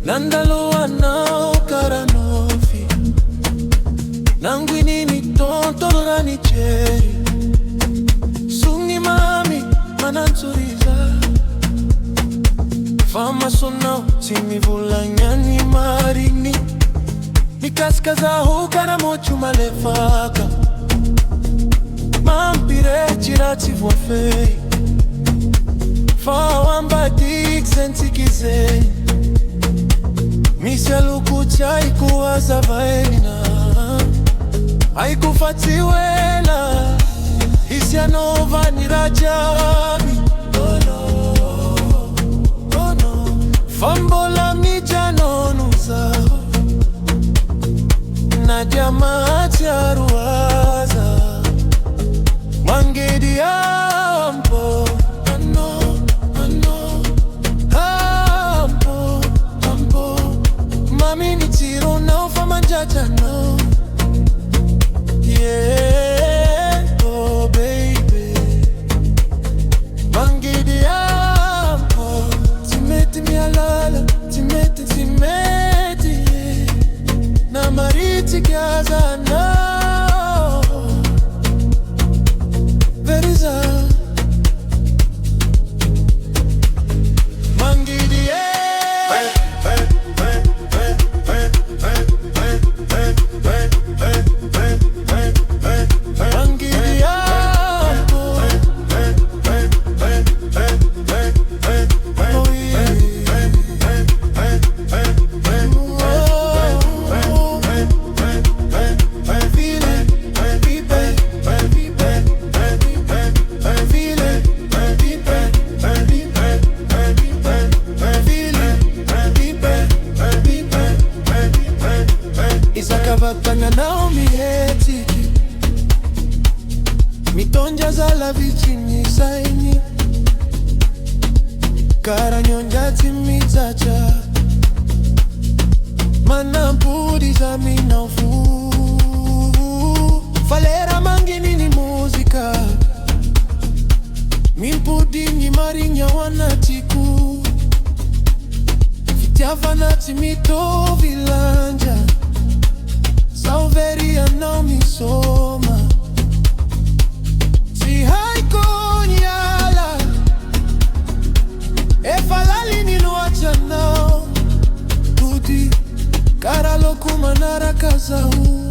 Nandalo anao karanofi Nanguinini tontolorani cheri Sungi mami manansuriza Fama sonao simivulanyani marini Nikaskaza karamochu malefaka Mampire chirati vuafei Fawamba dik sentikize Miselu kuchai kuwaza vaina Haikufatiwela Hisia nova ni rajabi Oh no, oh no Fambola mijanonuza Nadia mati aruaza Mangidy ampo Mami ni tiro na ufa manjaja no Yeah, oh baby Mangidy ampo Timeti mialala, timeti yeah. Na mariti kiaza no Veriza Mangidy Isakavapanga naomi etiki Mitonja za la vichini saini Karanyonja timitacha Manambudi za minaufu Falera mangini ni muzika Mimpudi ni marinya wanatiku Fitiava na timito vilanja Sauveri anao soma Si haiko nyala E falali niluacha nao Tudi Karalo kumanara kazau